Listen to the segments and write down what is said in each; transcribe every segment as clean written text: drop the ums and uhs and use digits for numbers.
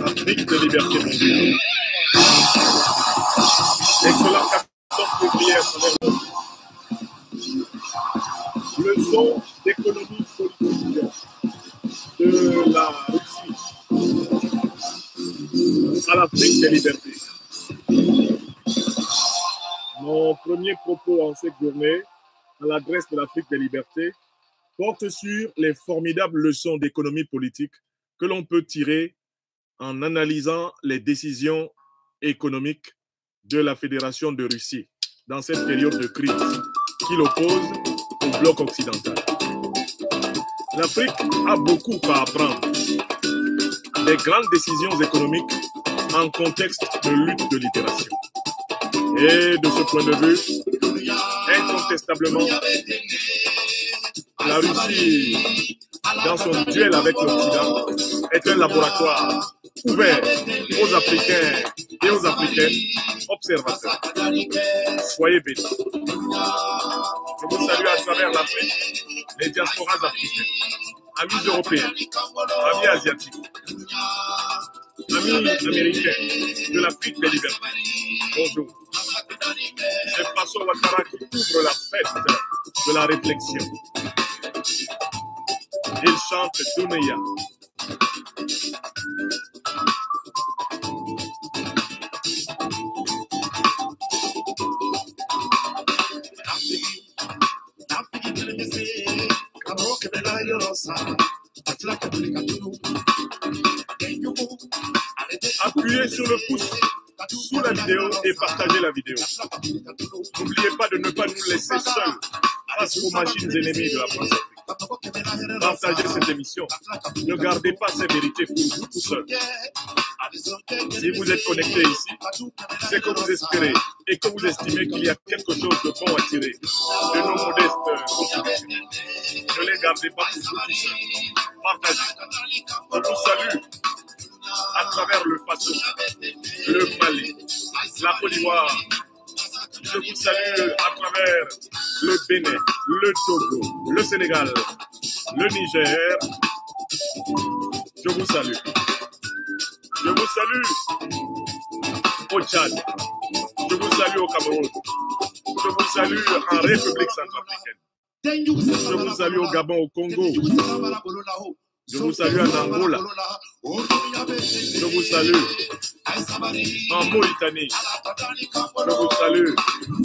Afrique de liberté mondiale. Excellent 14 février à travers le monde. Leçon d'économie politique de la Russie à l'Afrique des libertés. Mon premier propos en cette journée, à l'adresse de l'Afrique des libertés, porte sur les formidables leçons d'économie politique que l'on peut tirer en analysant les décisions économiques de la Fédération de Russie dans cette période de crise qui l'oppose au bloc occidental. L'Afrique a beaucoup à apprendre des grandes décisions économiques en contexte de lutte de libération. Et de ce point de vue, incontestablement, la Russie, dans son duel avec l'Occident, est un laboratoire ouvert aux Africains et aux Africaines observateurs. Soyez bénis. Je vous salue à travers l'Afrique, les diasporas africaines, amis européens, amis asiatiques, amis américains de l'Afrique des libertés. Bonjour. C'est François Ouattara qui ouvre la fête de la réflexion. Il chante Dounéa. Appuyez sur le pouce sous la vidéo et partagez la vidéo. N'oubliez pas de ne pas nous laisser seuls face aux machines ennemies de la France Afrique. Partagez cette émission. Ne gardez pas ces vérités pour vous tout seul. Si vous êtes connecté ici, c'est que vous espérez et que vous estimez qu'il y a quelque chose de bon à tirer de nos modestes contributions. Ne les gardez pas pour vous tout seul. Partagez. Je vous salue à travers le Faso, le Mali, la Côte d'Ivoire. Je vous salue à travers le Bénin, le Togo, le Sénégal, le Niger. Je vous salue. Je vous salue au Tchad. Je vous salue au Cameroun. Je vous salue en République centrafricaine. Je vous salue au Gabon, au Congo. Je vous salue en Angola. Je vous salue en Mauritanie. Je vous salue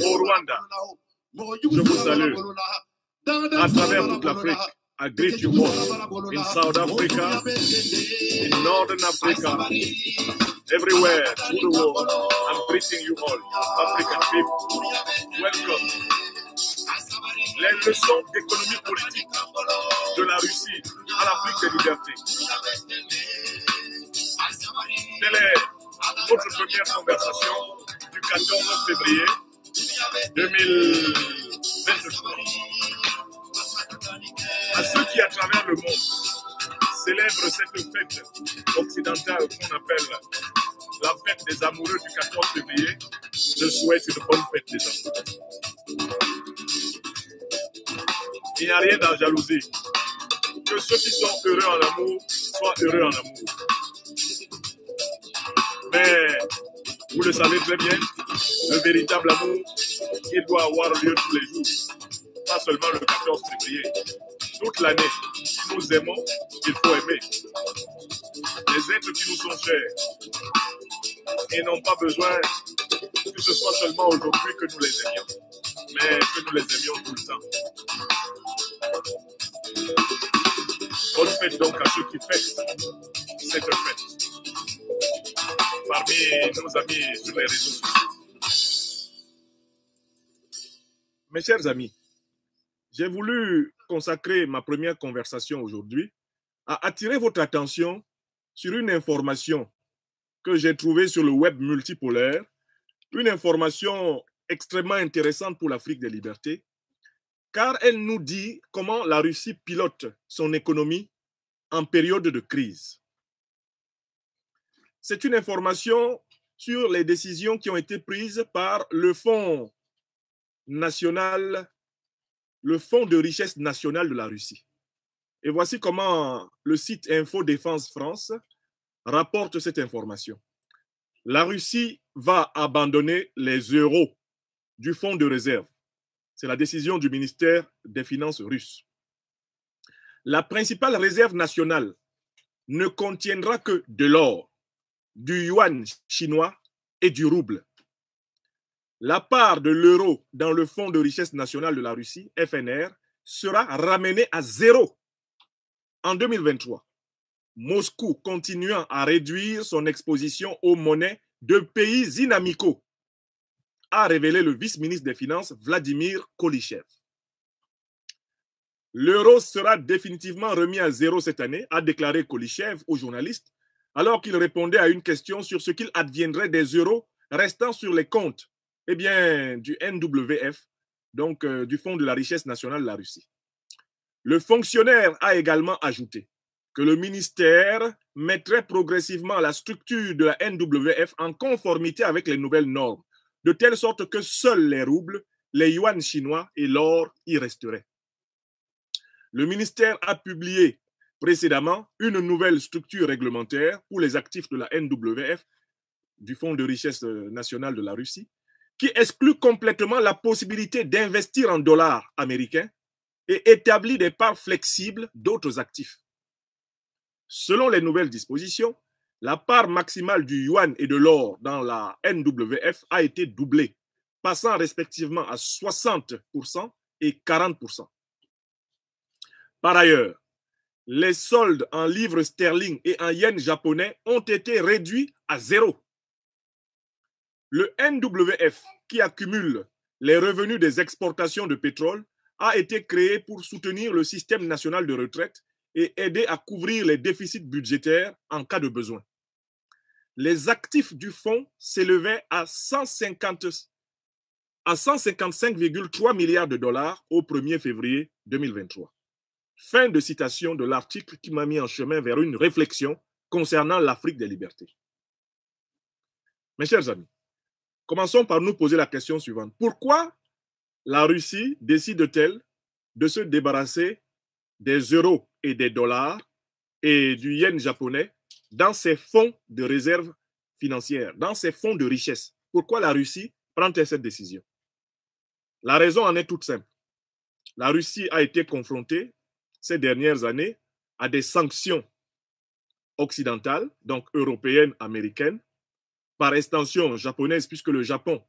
au Rwanda. Je vous salue à travers toute l'Afrique. I greet you all in South Africa, in Northern Africa, everywhere through the world. I'm greeting you all, African people. Welcome. Les leçons d'économie politique de la Russie à l'Afrique des libertés. Telle est votre première conversation du 14 février 2023. À ceux qui, à travers le monde, célèbrent cette fête occidentale qu'on appelle la fête des amoureux du 14 février, je souhaite une bonne fête des amoureux. Il n'y a rien à jalouser. Que ceux qui sont heureux en amour soient heureux en amour. Mais, vous le savez très bien, le véritable amour, il doit avoir lieu tous les jours. Pas seulement le 14 février. Toute l'année, si nous aimons, il faut aimer. Les êtres qui nous sont chers et n'ont pas besoin que ce soit seulement aujourd'hui que nous les aimions, mais que nous les aimions tout le temps. Bonne fête donc à ceux qui fêtent cette fête parmi nos amis sur les réseaux sociaux. Mes chers amis, j'ai voulu consacrer ma première conversation aujourd'hui à attirer votre attention sur une information que j'ai trouvée sur le web multipolaire, une information extrêmement intéressante pour l'Afrique des libertés, car elle nous dit comment la Russie pilote son économie en période de crise. C'est une information sur les décisions qui ont été prises par le Fonds national, le Fonds de richesse nationale de la Russie. Et voici comment le site Info Défense France rapporte cette information. La Russie va abandonner les euros du fonds de réserve. C'est la décision du ministère des Finances russe. La principale réserve nationale ne contiendra que de l'or, du yuan chinois et du rouble. La part de l'euro dans le fonds de richesse nationale de la Russie, FNR, sera ramenée à zéro en 2023. Moscou continuant à réduire son exposition aux monnaies de pays inamicaux, a révélé le vice-ministre des Finances Vladimir Kolychev. L'euro sera définitivement remis à zéro cette année, a déclaré Kolychev aux journalistes, alors qu'il répondait à une question sur ce qu'il adviendrait des euros restant sur les comptes du NWF, donc du Fonds de la richesse nationale de la Russie. Le fonctionnaire a également ajouté que le ministère mettrait progressivement la structure de la NWF en conformité avec les nouvelles normes, de telle sorte que seuls les roubles, les yuans chinois et l'or y resteraient. Le ministère a publié précédemment une nouvelle structure réglementaire pour les actifs de la NWF, du Fonds de richesse nationale de la Russie, qui exclut complètement la possibilité d'investir en dollars américains et établit des parts flexibles d'autres actifs. Selon les nouvelles dispositions, la part maximale du yuan et de l'or dans la NWF a été doublée, passant respectivement à 60% et 40%. Par ailleurs, les soldes en livres sterling et en yens japonais ont été réduits à zéro. Le NWF, qui accumule les revenus des exportations de pétrole, a été créé pour soutenir le système national de retraite et aider à couvrir les déficits budgétaires en cas de besoin. Les actifs du fonds s'élevaient à 155,3 milliards de dollars au 1er février 2023. Fin de citation de l'article qui m'a mis en chemin vers une réflexion concernant l'Afrique des libertés. Mes chers amis, commençons par nous poser la question suivante. Pourquoi la Russie décide-t-elle de se débarrasser des euros et des dollars et du yen japonais dans ses fonds de réserve financière, dans ses fonds de richesse? Pourquoi la Russie prend-elle cette décision? La raison en est toute simple. La Russie a été confrontée ces dernières années à des sanctions occidentales, donc européennes, américaines, par extension japonaises, puisque le Japon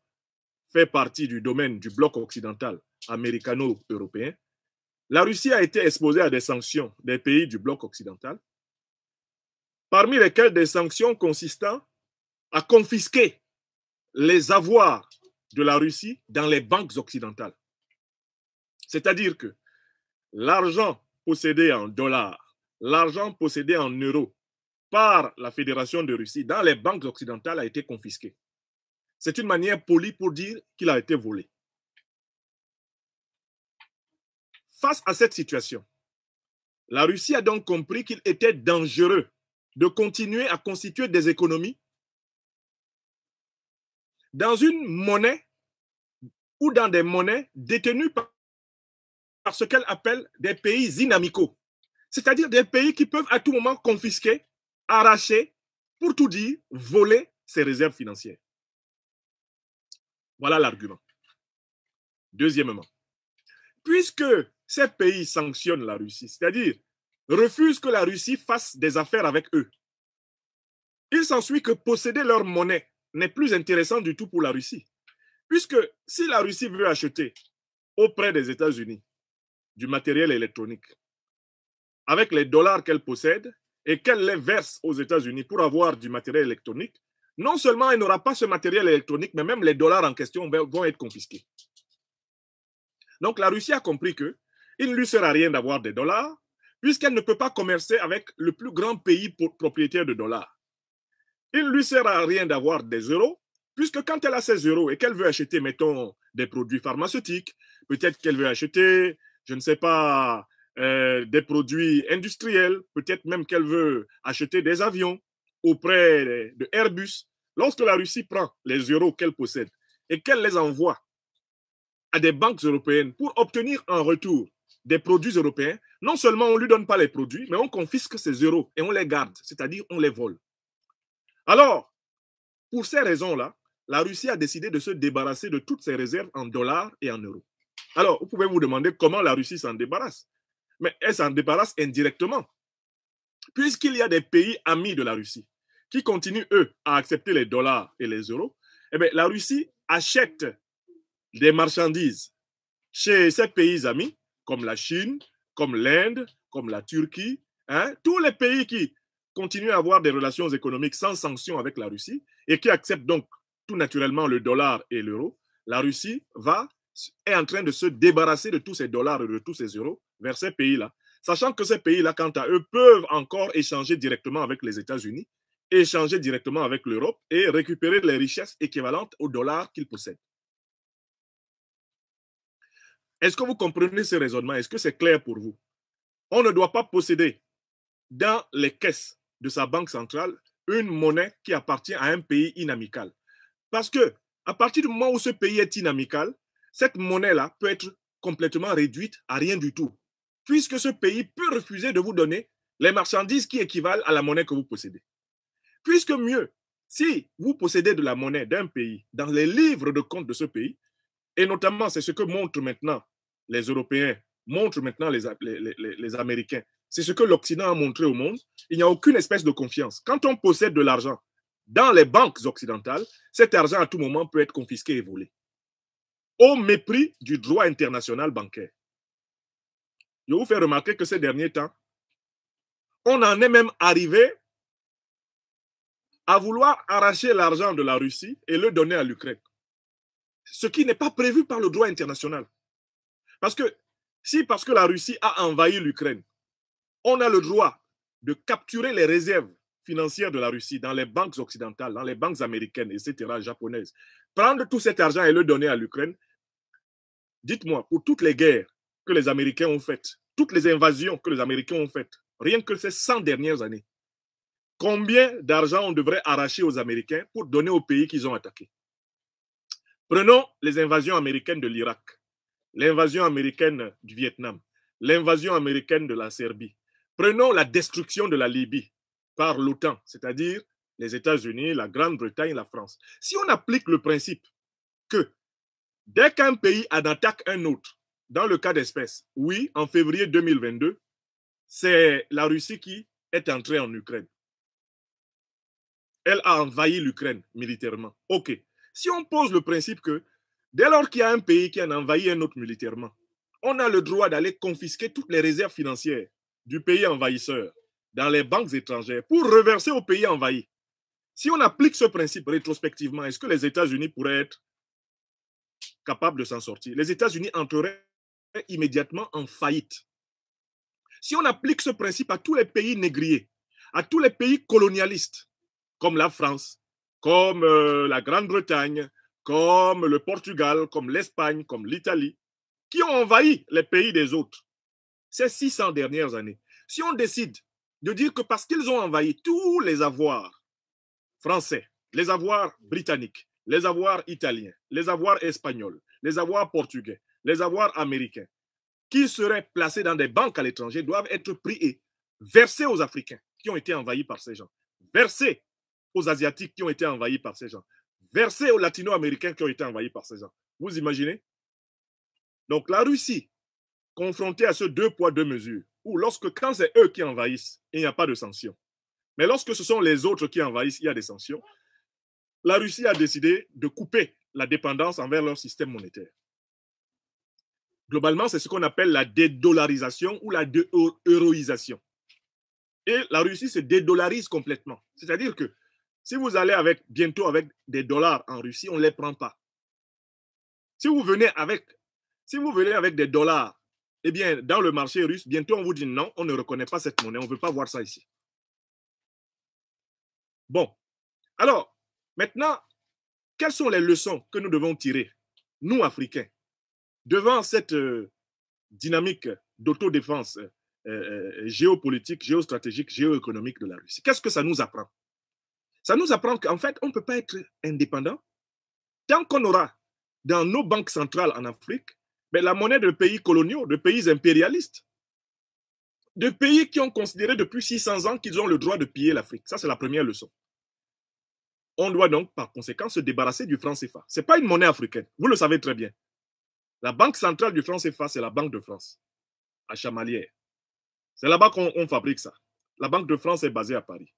fait partie du domaine du bloc occidental américano-européen. La Russie a été exposée à des sanctions des pays du bloc occidental, parmi lesquelles des sanctions consistant à confisquer les avoirs de la Russie dans les banques occidentales. C'est-à-dire que l'argent possédé en dollars, l'argent possédé en euros par la Fédération de Russie dans les banques occidentales a été confisqué. C'est une manière polie pour dire qu'il a été volé. Face à cette situation, la Russie a donc compris qu'il était dangereux de continuer à constituer des économies dans une monnaie ou dans des monnaies détenues par ce qu'elle appelle des pays inamicaux, c'est-à-dire des pays qui peuvent à tout moment confisquer, arracher, pour tout dire, voler ses réserves financières. Voilà l'argument. Deuxièmement, puisque ces pays sanctionnent la Russie, c'est-à-dire refusent que la Russie fasse des affaires avec eux, il s'ensuit que posséder leur monnaie n'est plus intéressant du tout pour la Russie. Puisque si la Russie veut acheter auprès des États-Unis du matériel électronique avec les dollars qu'elle possède et qu'elle les verse aux États-Unis pour avoir du matériel électronique, non seulement elle n'aura pas ce matériel électronique, mais même les dollars en question vont être confisqués. Donc la Russie a compris qu'il ne lui sert à rien d'avoir des dollars, puisqu'elle ne peut pas commercer avec le plus grand pays propriétaire de dollars. Il ne lui sert à rien d'avoir des euros, puisque quand elle a ses euros et qu'elle veut acheter, mettons, des produits pharmaceutiques, peut-être qu'elle veut acheter, je ne sais pas, des produits industriels, peut-être même qu'elle veut acheter des avions auprès de Airbus. Lorsque la Russie prend les euros qu'elle possède et qu'elle les envoie à des banques européennes pour obtenir en retour des produits européens, non seulement on ne lui donne pas les produits, mais on confisque ces euros et on les garde, c'est-à-dire on les vole. Alors, pour ces raisons-là, la Russie a décidé de se débarrasser de toutes ses réserves en dollars et en euros. Alors, vous pouvez vous demander comment la Russie s'en débarrasse. Mais elle s'en débarrasse indirectement, puisqu'il y a des pays amis de la Russie qui continuent, eux, à accepter les dollars et les euros. Eh bien, la Russie achète des marchandises chez ces pays amis, comme la Chine, comme l'Inde, comme la Turquie, hein, tous les pays qui continuent à avoir des relations économiques sans sanction avec la Russie et qui acceptent donc tout naturellement le dollar et l'euro, la Russie est en train de se débarrasser de tous ces dollars et de tous ces euros vers ces pays-là, sachant que ces pays-là, quant à eux, peuvent encore échanger directement avec les États-Unis, échanger directement avec l'Europe et récupérer les richesses équivalentes aux dollars qu'ils possèdent. Est-ce que vous comprenez ce raisonnement? Est-ce que c'est clair pour vous? On ne doit pas posséder dans les caisses de sa banque centrale une monnaie qui appartient à un pays inamical. Parce que à partir du moment où ce pays est inamical, cette monnaie-là peut être complètement réduite à rien du tout, puisque ce pays peut refuser de vous donner les marchandises qui équivalent à la monnaie que vous possédez. Puisque mieux, si vous possédez de la monnaie d'un pays dans les livres de compte de ce pays, et notamment c'est ce que montrent maintenant les Européens, montrent maintenant les Américains, c'est ce que l'Occident a montré au monde, il n'y a aucune espèce de confiance. Quand on possède de l'argent dans les banques occidentales, cet argent à tout moment peut être confisqué et volé, au mépris du droit international bancaire. Je vous fais remarquer que ces derniers temps, on en est même arrivé à vouloir arracher l'argent de la Russie et le donner à l'Ukraine, ce qui n'est pas prévu par le droit international. Parce que si, parce que la Russie a envahi l'Ukraine, on a le droit de capturer les réserves financières de la Russie dans les banques occidentales, dans les banques américaines, etc., japonaises, prendre tout cet argent et le donner à l'Ukraine, dites-moi, pour toutes les guerres que les Américains ont faites, toutes les invasions que les Américains ont faites, rien que ces 100 dernières années, combien d'argent on devrait arracher aux Américains pour donner aux pays qu'ils ont attaqués? Prenons les invasions américaines de l'Irak, l'invasion américaine du Vietnam, l'invasion américaine de la Serbie. Prenons la destruction de la Libye par l'OTAN, c'est-à-dire les États-Unis, la Grande-Bretagne, la France. Si on applique le principe que dès qu'un pays en attaque un autre, dans le cas d'espèce, oui, en février 2022, c'est la Russie qui est entrée en Ukraine. Elle a envahi l'Ukraine militairement. OK. Si on pose le principe que dès lors qu'il y a un pays qui a envahi un autre militairement, on a le droit d'aller confisquer toutes les réserves financières du pays envahisseur dans les banques étrangères pour reverser au pays envahi. Si on applique ce principe rétrospectivement, est-ce que les États-Unis pourraient être capables de s'en sortir? Les États-Unis entreraient immédiatement en faillite. Si on applique ce principe à tous les pays négriers, à tous les pays colonialistes, comme la France, comme la Grande-Bretagne, comme le Portugal, comme l'Espagne, comme l'Italie, qui ont envahi les pays des autres ces 600 dernières années. Si on décide de dire que parce qu'ils ont envahi tous les avoirs français, les avoirs britanniques, les avoirs italiens, les avoirs espagnols, les avoirs portugais, les avoirs américains, qui seraient placés dans des banques à l'étranger, doivent être pris et versés aux Africains qui ont été envahis par ces gens, versés aux Asiatiques qui ont été envahis par ces gens, versés aux Latino-Américains qui ont été envahis par ces gens. Vous imaginez? Donc la Russie, confrontée à ce deux poids, deux mesures, où quand c'est eux qui envahissent, il n'y a pas de sanctions. Mais lorsque ce sont les autres qui envahissent, il y a des sanctions. La Russie a décidé de couper la dépendance envers leur système monétaire. Globalement, c'est ce qu'on appelle la dédollarisation ou la déeuroisation. Et la Russie se dédollarise complètement. C'est-à-dire que si vous allez bientôt avec des dollars en Russie, on ne les prend pas. Si vous venez avec des dollars, eh bien, dans le marché russe, bientôt on vous dit non, on ne reconnaît pas cette monnaie, on ne veut pas voir ça ici. Bon, alors, maintenant, quelles sont les leçons que nous devons tirer, nous, Africains, devant cette dynamique d'autodéfense géopolitique, géostratégique, géoéconomique de la Russie? Qu'est-ce que ça nous apprend? Ça nous apprend qu'en fait, on ne peut pas être indépendant tant qu'on aura dans nos banques centrales en Afrique Mais la monnaie de pays coloniaux, de pays impérialistes, de pays qui ont considéré depuis 600 ans qu'ils ont le droit de piller l'Afrique. Ça, c'est la première leçon. On doit donc, par conséquent, se débarrasser du franc CFA. Ce n'est pas une monnaie africaine, vous le savez très bien. La banque centrale du franc CFA, c'est la Banque de France, à Chamalières. C'est là-bas qu'on fabrique ça. La Banque de France est basée à Paris.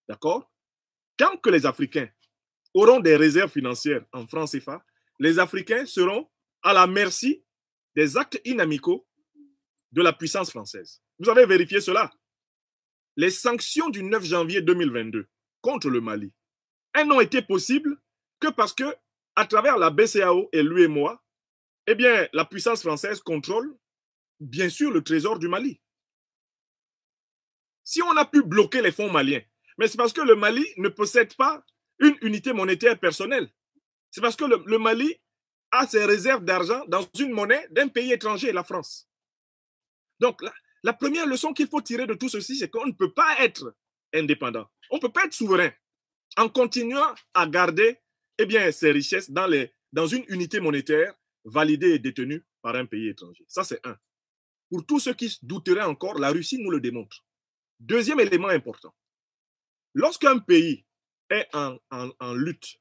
D'accord? Tant que les Africains auront des réserves financières en franc CFA, les Africains seront à la merci des actes inamicaux de la puissance française. Vous avez vérifié cela. Les sanctions du 9 janvier 2022 contre le Mali, elles n'ont été possibles que parce que, à travers la BCEAO et l'UEMOA, eh bien, la puissance française contrôle, bien sûr, le trésor du Mali. Si on a pu bloquer les fonds maliens, mais c'est parce que le Mali ne possède pas une unité monétaire personnelle. C'est parce que le Mali a ses réserves d'argent dans une monnaie d'un pays étranger, la France. Donc, la première leçon qu'il faut tirer de tout ceci, c'est qu'on ne peut pas être indépendant. On ne peut pas être souverain en continuant à garder eh bien, ses richesses dans une unité monétaire validée et détenue par un pays étranger. Ça, c'est un. Pour tous ceux qui douteraient encore, la Russie nous le démontre. Deuxième élément important. Lorsqu'un pays est en lutte,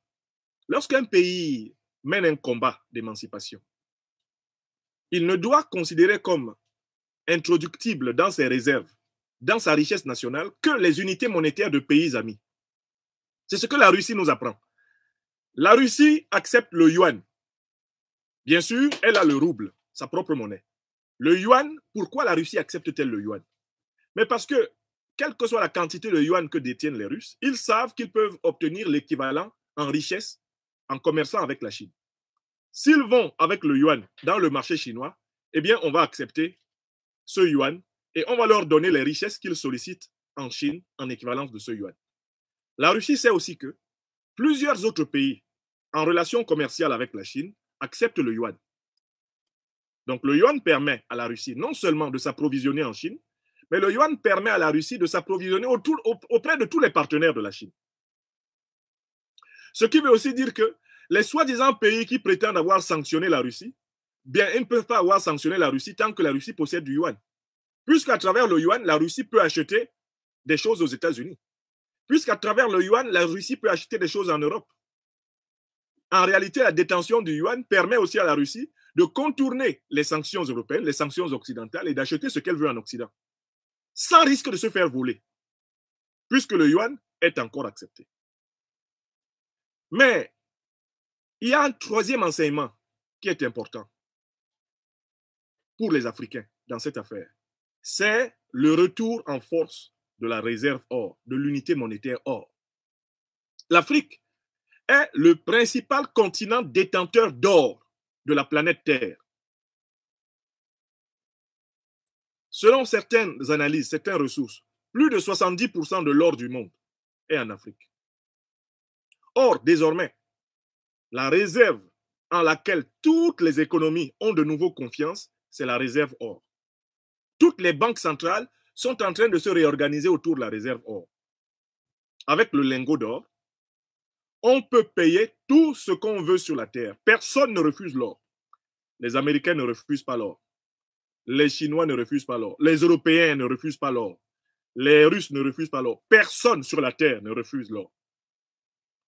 lorsqu'un pays mène un combat d'émancipation, il ne doit considérer comme introductible dans ses réserves, dans sa richesse nationale, que les unités monétaires de pays amis. C'est ce que la Russie nous apprend. La Russie accepte le yuan. Bien sûr, elle a le rouble, sa propre monnaie. Le yuan, pourquoi la Russie accepte-t-elle le yuan? Mais parce que, quelle que soit la quantité de yuan que détiennent les Russes, ils savent qu'ils peuvent obtenir l'équivalent en richesse en commerçant avec la Chine. S'ils vont avec le yuan dans le marché chinois, eh bien, on va accepter ce yuan et on va leur donner les richesses qu'ils sollicitent en Chine en équivalence de ce yuan. La Russie sait aussi que plusieurs autres pays en relation commerciale avec la Chine acceptent le yuan. Donc le yuan permet à la Russie non seulement de s'approvisionner en Chine, mais le yuan permet à la Russie de s'approvisionner auprès de tous les partenaires de la Chine. Ce qui veut aussi dire que les soi-disant pays qui prétendent avoir sanctionné la Russie, bien, ils ne peuvent pas avoir sanctionné la Russie tant que la Russie possède du yuan. Puisqu'à travers le yuan, la Russie peut acheter des choses aux États-Unis. Puisqu'à travers le yuan, la Russie peut acheter des choses en Europe. En réalité, la détention du yuan permet aussi à la Russie de contourner les sanctions européennes, les sanctions occidentales et d'acheter ce qu'elle veut en Occident, sans risque de se faire voler, puisque le yuan est encore accepté. Mais il y a un troisième enseignement qui est important pour les Africains dans cette affaire. C'est le retour en force de la réserve or, de l'unité monétaire or. L'Afrique est le principal continent détenteur d'or de la planète Terre. Selon certaines analyses, certaines ressources, plus de 70% de l'or du monde est en Afrique. Or, désormais, la réserve en laquelle toutes les économies ont de nouveau confiance, c'est la réserve or. Toutes les banques centrales sont en train de se réorganiser autour de la réserve or. Avec le lingot d'or, on peut payer tout ce qu'on veut sur la terre. Personne ne refuse l'or. Les Américains ne refusent pas l'or. Les Chinois ne refusent pas l'or. Les Européens ne refusent pas l'or. Les Russes ne refusent pas l'or. Personne sur la terre ne refuse l'or.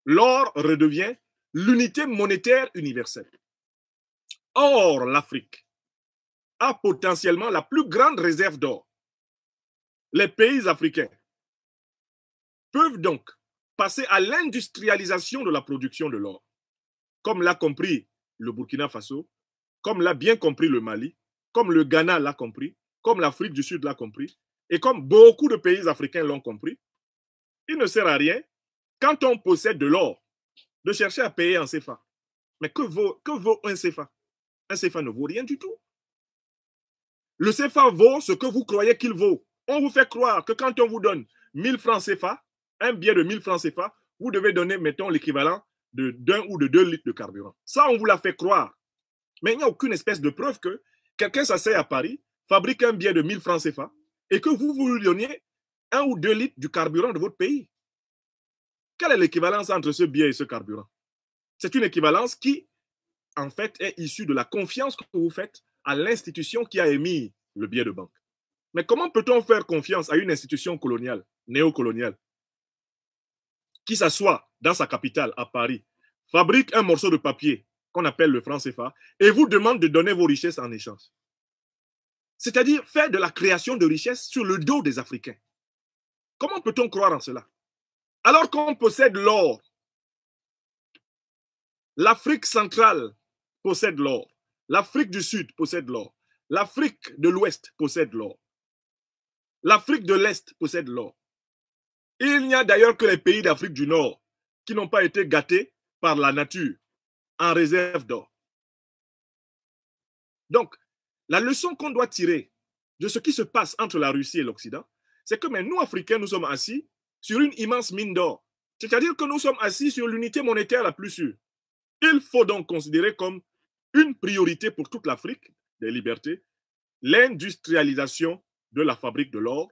L'or redevient l'unité monétaire universelle. Or, l'Afrique a potentiellement la plus grande réserve d'or. Les pays africains peuvent donc passer à l'industrialisation de la production de l'or, comme l'a compris le Burkina Faso, comme l'a bien compris le Mali, comme le Ghana l'a compris, comme l'Afrique du Sud l'a compris, et comme beaucoup de pays africains l'ont compris. Il ne sert à rien, quand on possède de l'or, de chercher à payer en CFA. Mais que vaut un CFA? Un CFA ne vaut rien du tout. Le CFA vaut ce que vous croyez qu'il vaut. On vous fait croire que quand on vous donne 1000 francs CFA, un billet de 1000 francs CFA, vous devez donner, mettons, l'équivalent d'1 ou de 2 litres de carburant. Ça, on vous l'a fait croire. Mais il n'y a aucune espèce de preuve que quelqu'un s'asseye à Paris, fabrique un billet de 1000 francs CFA et que vous lui donniez 1 ou 2 litres du carburant de votre pays. Quelle est l'équivalence entre ce billet et ce carburant? C'est une équivalence qui, en fait, est issue de la confiance que vous faites à l'institution qui a émis le billet de banque. Mais comment peut-on faire confiance à une institution coloniale, néocoloniale, qui s'assoit dans sa capitale, à Paris, fabrique un morceau de papier qu'on appelle le franc CFA et vous demande de donner vos richesses en échange? C'est-à-dire faire de la création de richesses sur le dos des Africains. Comment peut-on croire en cela? Alors qu'on possède l'or, l'Afrique centrale possède l'or, l'Afrique du Sud possède l'or, l'Afrique de l'Ouest possède l'or, l'Afrique de l'Est possède l'or. Il n'y a d'ailleurs que les pays d'Afrique du Nord qui n'ont pas été gâtés par la nature en réserve d'or. Donc, la leçon qu'on doit tirer de ce qui se passe entre la Russie et l'Occident, c'est que nous, Africains, nous sommes assis sur une immense mine d'or. C'est-à-dire que nous sommes assis sur l'unité monétaire la plus sûre. Il faut donc considérer comme une priorité pour toute l'Afrique des libertés l'industrialisation de la fabrique de l'or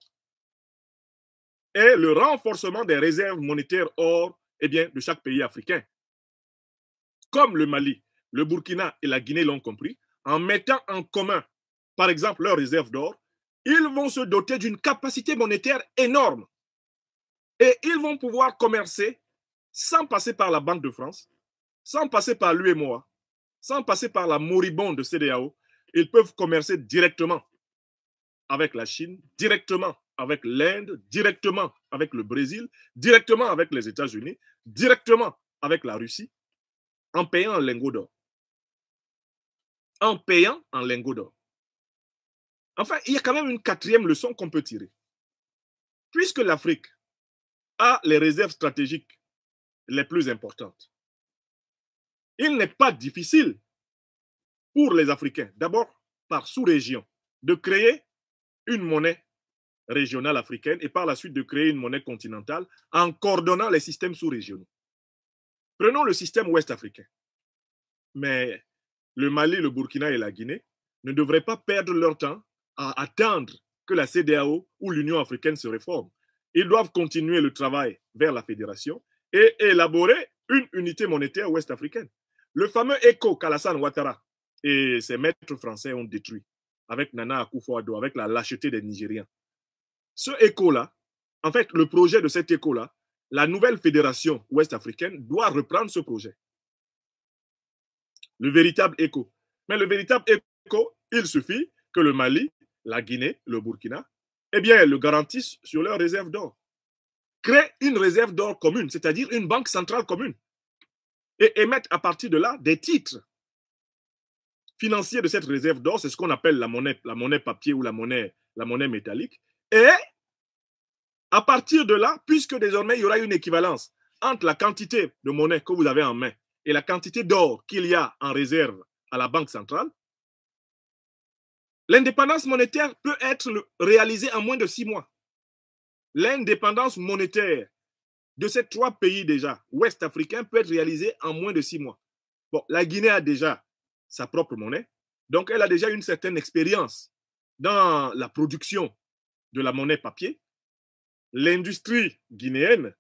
et le renforcement des réserves monétaires or de chaque pays africain. Comme le Mali, le Burkina et la Guinée l'ont compris, en mettant en commun, par exemple, leurs réserves d'or, ils vont se doter d'une capacité monétaire énorme. Et ils vont pouvoir commercer sans passer par la Banque de France, sans passer par l'UEMOA, sans passer par la moribonde de CEDEAO. Ils peuvent commercer directement avec la Chine, directement avec l'Inde, directement avec le Brésil, directement avec les États-Unis, directement avec la Russie, en payant en lingots d'or. En payant en lingots d'or. Enfin, il y a quand même une quatrième leçon qu'on peut tirer. Puisque l'Afrique a les réserves stratégiques les plus importantes, il n'est pas difficile pour les Africains, d'abord par sous-région, de créer une monnaie régionale africaine et par la suite de créer une monnaie continentale en coordonnant les systèmes sous-régionaux. Prenons le système ouest-africain. Mais le Mali, le Burkina et la Guinée ne devraient pas perdre leur temps à attendre que la CEDEAO ou l'Union africaine se réforme. Ils doivent continuer le travail vers la fédération et élaborer une unité monétaire ouest-africaine. Le fameux ECO qu'Alassane Ouattara et ses maîtres français ont détruit avec Nana Akufo-Addo, avec la lâcheté des Nigériens. Ce ECO-là, en fait, le projet de cet ECO-là, la nouvelle fédération ouest-africaine doit reprendre ce projet. Le véritable ECO. Mais le véritable ECO, il suffit que le Mali, la Guinée, le Burkina, le garantissent sur leurs réserves d'or. Créer une réserve d'or commune, c'est-à-dire une banque centrale commune, et émettre à partir de là des titres financiers de cette réserve d'or, c'est ce qu'on appelle la monnaie papier ou la monnaie métallique. Et à partir de là, puisque désormais il y aura une équivalence entre la quantité de monnaie que vous avez en main et la quantité d'or qu'il y a en réserve à la banque centrale, l'indépendance monétaire peut être réalisée en moins de 6 mois. L'indépendance monétaire de ces 3 pays déjà ouest-africains peut être réalisée en moins de 6 mois. Bon, la Guinée a déjà sa propre monnaie, donc elle a déjà une certaine expérience dans la production de la monnaie papier. L'industrie guinéenne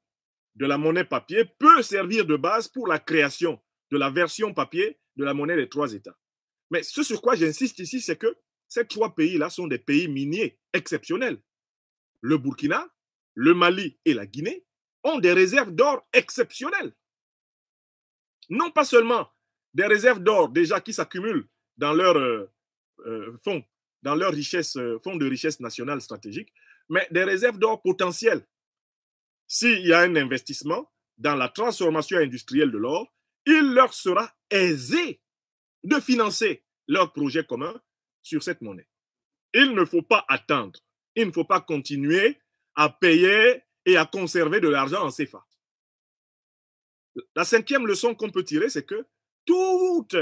de la monnaie papier peut servir de base pour la création de la version papier de la monnaie des 3 États. Mais ce sur quoi j'insiste ici, c'est que ces 3 pays-là sont des pays miniers exceptionnels. Le Burkina, le Mali et la Guinée ont des réserves d'or exceptionnelles. Non pas seulement des réserves d'or déjà qui s'accumulent dans leurs fonds, dans leurs fonds de richesse nationale stratégique, mais des réserves d'or potentielles. S'il y a un investissement dans la transformation industrielle de l'or, il leur sera aisé de financer leurs projets communs sur cette monnaie. Il ne faut pas attendre, il ne faut pas continuer à payer et à conserver de l'argent en CFA. La 5e leçon qu'on peut tirer, c'est que toute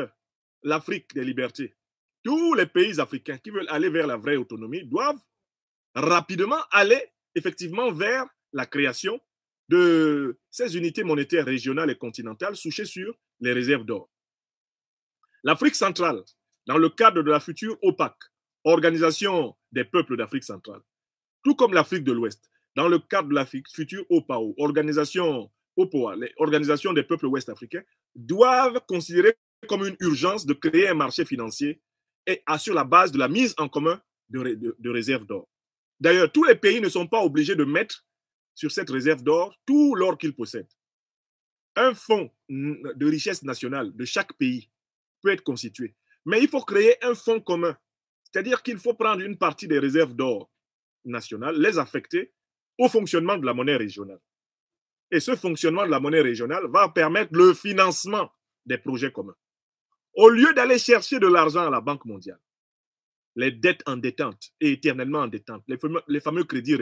l'Afrique des libertés, tous les pays africains qui veulent aller vers la vraie autonomie doivent rapidement aller effectivement vers la création de ces unités monétaires régionales et continentales souchées sur les réserves d'or. L'Afrique centrale, dans le cadre de la future OPAC, Organisation des peuples d'Afrique centrale, tout comme l'Afrique de l'Ouest, dans le cadre de la future OPAO, Organisation OPOA, les organisations des peuples ouest-africains, doivent considérer comme une urgence de créer un marché financier et sur la base de la mise en commun de réserves d'or. D'ailleurs, tous les pays ne sont pas obligés de mettre sur cette réserve d'or tout l'or qu'ils possèdent. Un fonds de richesse nationale de chaque pays peut être constitué, mais il faut créer un fonds commun. C'est-à-dire qu'il faut prendre une partie des réserves d'or nationales, les affecter au fonctionnement de la monnaie régionale. Et ce fonctionnement de la monnaie régionale va permettre le financement des projets communs. Au lieu d'aller chercher de l'argent à la Banque mondiale, les dettes endettantes et éternellement endettantes, les fameux crédits